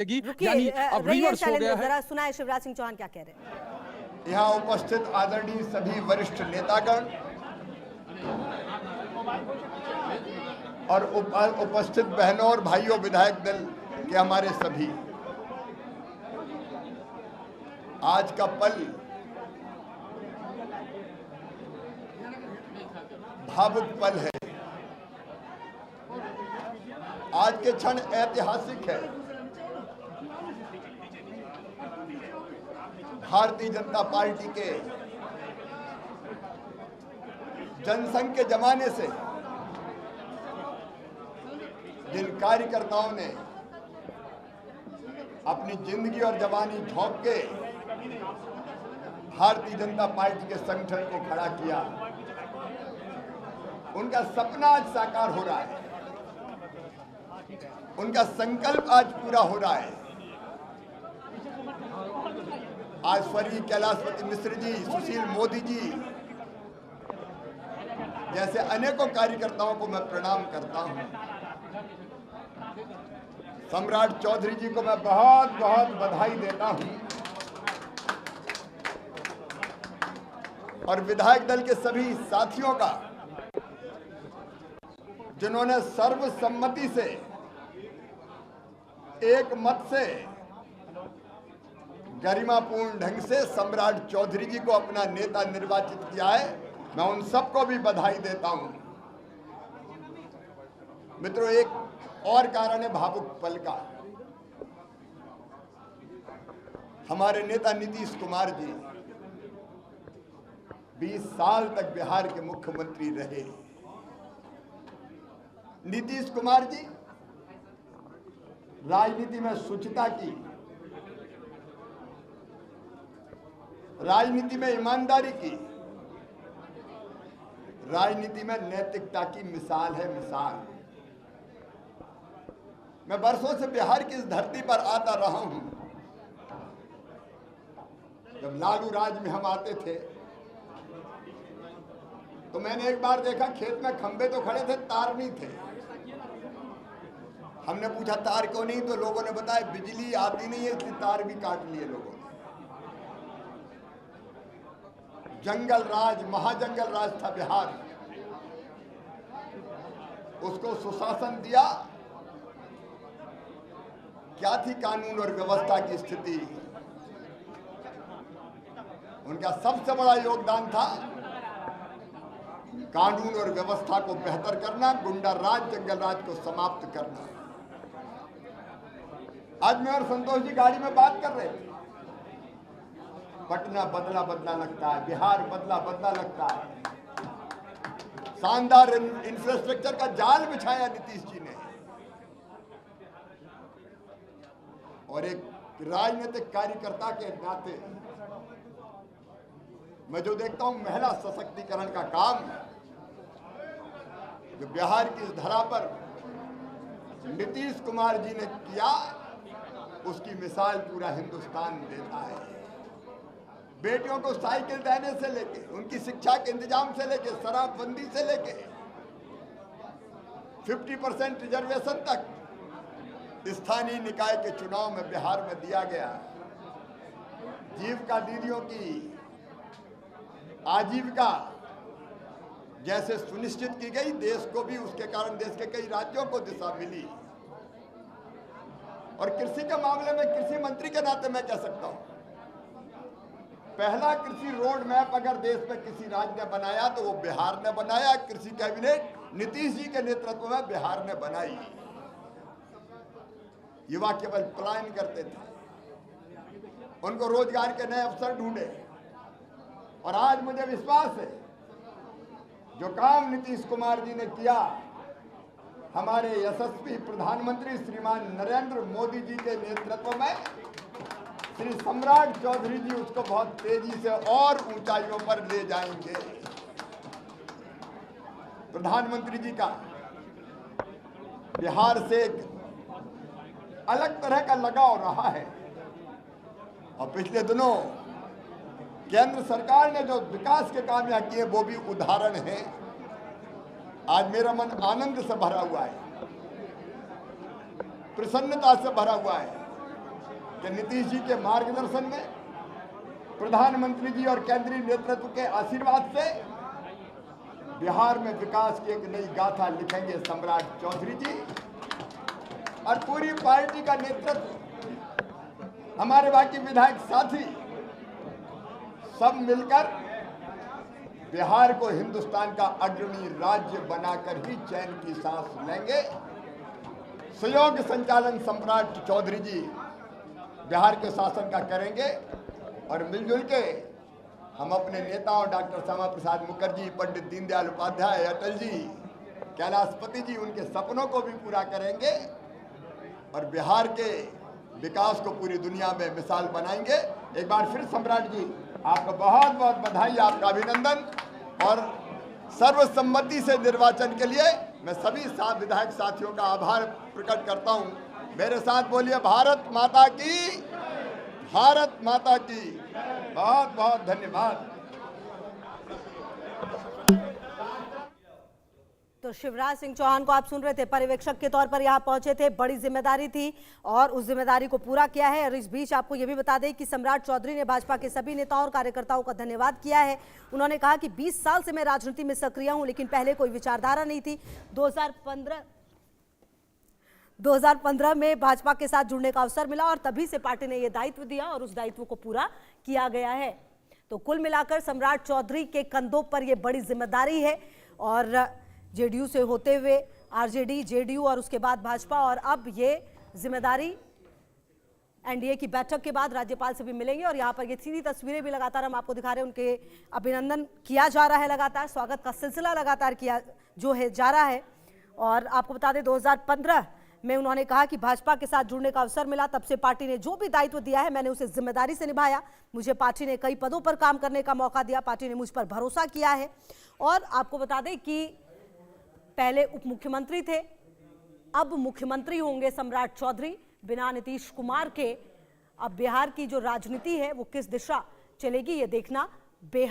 यानी अब रिवर्स हो गया है। जरा सुनाए शिवराज सिंह चौहान क्या कह रहे हैं। यहाँ उपस्थित आदरणीय सभी वरिष्ठ नेतागण और उपस्थित बहनों और भाइयों विधायक दल के हमारे सभी, आज का पल भावुक पल है। आज के क्षण ऐतिहासिक है। भारतीय जनता पार्टी के जनसंघ के जमाने से जिन कार्यकर्ताओं ने अपनी जिंदगी और जवानी झोंक के भारतीय जनता पार्टी के संगठन को खड़ा किया, उनका सपना आज साकार हो रहा है, उनका संकल्प आज पूरा हो रहा है। आज स्वर्गीय कैलाशपति मिश्र जी, सुशील मोदी जी जैसे अनेकों कार्यकर्ताओं को मैं प्रणाम करता हूं। सम्राट चौधरी जी को मैं बहुत बहुत बधाई देता हूं और विधायक दल के सभी साथियों का, जिन्होंने सर्वसम्मति से एक मत से गरिमापूर्ण ढंग से सम्राट चौधरी जी को अपना नेता निर्वाचित किया है। मैं उन सबको भी बधाई देता हूं। मित्रों, एक और कारण है भावुक पल का। हमारे नेता नीतीश कुमार जी 20 साल तक बिहार के मुख्यमंत्री रहे। नीतीश कुमार जी राजनीति में शुचिता की, राजनीति में ईमानदारी की, राजनीति में नैतिकता की मिसाल है, मिसाल। मैं वर्षों से बिहार की इस धरती पर आता रहा हूं। जब लालू राज में हम आते थे तो मैंने एक बार देखा, खेत में खंबे तो खड़े थे, तार नहीं थे। हमने पूछा तार क्यों नहीं, तो लोगों ने बताया बिजली आती नहीं है, इसलिए तार भी काट लिए लोगों ने। जंगल राज, महाजंगल राज था बिहार, उसको सुशासन दिया। क्या थी कानून और व्यवस्था की स्थिति? उनका सबसे बड़ा योगदान था कानून और व्यवस्था को बेहतर करना, गुंडा राज, जंगल राज को समाप्त करना। आज मैं और संतोष जी गाड़ी में बात कर रहे थे, पटना बदला बदला लगता है, बिहार बदला बदला लगता है। शानदार इंफ्रास्ट्रक्चर का जाल बिछाया नीतीश जी ने। और एक राजनीतिक कार्यकर्ता के नाते मैं जो देखता हूं, महिला सशक्तिकरण का काम जो बिहार की इस धरा पर नीतीश कुमार जी ने किया, उसकी मिसाल पूरा हिंदुस्तान देता है। बेटियों को साइकिल देने से लेके, उनकी शिक्षा के इंतजाम से लेके, शराबबंदी से लेके 50% रिजर्वेशन तक स्थानीय निकाय के चुनाव में बिहार में दिया गया। जीविका दीदियों की आजीविका जैसे सुनिश्चित की गई, देश को भी उसके कारण देश के कई राज्यों को दिशा मिली। और कृषि के मामले में कृषि मंत्री के नाते मैं कह सकता हूं, पहला कृषि रोड मैप अगर देश में किसी राज्य ने बनाया तो वो बिहार ने बनाया। कृषि कैबिनेट नीतीश जी के नेतृत्व में बिहार ने बनाई। युवा केवल पलायन करते थे, उनको रोजगार के नए अवसर ढूंढे। और आज मुझे विश्वास है, जो काम नीतीश कुमार जी ने किया, हमारे यशस्वी प्रधानमंत्री श्रीमान नरेंद्र मोदी जी के नेतृत्व में श्री सम्राट चौधरी जी उसको बहुत तेजी से और ऊंचाइयों पर ले जाएंगे। प्रधानमंत्री जी का बिहार से एक अलग तरह का लगाव रहा है। और पिछले दिनों केंद्र सरकार ने जो विकास के काम यहाँ किए, वो भी उदाहरण है। आज मेरा मन आनंद से भरा हुआ है, प्रसन्नता से भरा हुआ है। कि नीतीश जी के मार्गदर्शन में, प्रधानमंत्री जी और केंद्रीय नेतृत्व के आशीर्वाद से बिहार में विकास की एक नई गाथा लिखेंगे सम्राट चौधरी जी और पूरी पार्टी का नेतृत्व, हमारे बाकी विधायक साथी सब मिलकर बिहार को हिंदुस्तान का अग्रणी राज्य बनाकर ही चैन की सांस लेंगे। सहयोग संचालन सम्राट चौधरी जी बिहार के शासन का करेंगे और मिलजुल के हम अपने नेताओं डॉक्टर श्यामा प्रसाद मुखर्जी, पंडित दीनदयाल उपाध्याय, अटल जी, कैलाशपति जी, उनके सपनों को भी पूरा करेंगे और बिहार के विकास को पूरी दुनिया में मिसाल बनाएंगे। एक बार फिर सम्राट जी आपको बहुत बहुत बधाई, आपका अभिनंदन और सर्वसम्मति से निर्वाचन के लिए मैं सभी विधायक साथियों का आभार प्रकट करता हूं। मेरे साथ बोलिए भारत माता की, भारत माता की। बहुत बहुत धन्यवाद। तो शिवराज सिंह चौहान को आप सुन रहे थे, पर्यवेक्षक के तौर पर यहाँ पहुंचे थे, बड़ी जिम्मेदारी थी और उस जिम्मेदारी को पूरा किया है। और इस बीच आपको ये भी बता दें कि सम्राट चौधरी ने भाजपा के सभी नेताओं और कार्यकर्ताओं का धन्यवाद किया है। उन्होंने कहा कि 20 साल से मैं राजनीति में सक्रिय हूं, लेकिन पहले कोई विचारधारा नहीं थी। 2015 में भाजपा के साथ जुड़ने का अवसर मिला और तभी से पार्टी ने यह दायित्व दिया और उस दायित्व को पूरा किया गया है। तो कुल मिलाकर सम्राट चौधरी के कंधों पर यह बड़ी जिम्मेदारी है और जेडीयू से होते हुए आरजेडी, जेडीयू और उसके बाद भाजपा, और अब ये जिम्मेदारी एनडीए की बैठक के बाद राज्यपाल से भी मिलेंगे। और यहाँ पर ये सीधी तस्वीरें भी लगातार हम आपको दिखा रहे हैं, उनके अभिनंदन किया जा रहा है, लगातार स्वागत का सिलसिला लगातार किया जो है जा रहा है। और आपको बता दें 2015 में उन्होंने कहा कि भाजपा के साथ जुड़ने का अवसर मिला, तब से पार्टी ने जो भी दायित्व दिया है मैंने उसे जिम्मेदारी से निभाया। मुझे पार्टी ने कई पदों पर काम करने का मौका दिया, पार्टी ने मुझ पर भरोसा किया है। और आपको बता दें कि पहले उप मुख्यमंत्री थे, अब मुख्यमंत्री होंगे सम्राट चौधरी बिना नीतीश कुमार के। अब बिहार की जो राजनीति है वो किस दिशा चलेगी ये देखना बेहद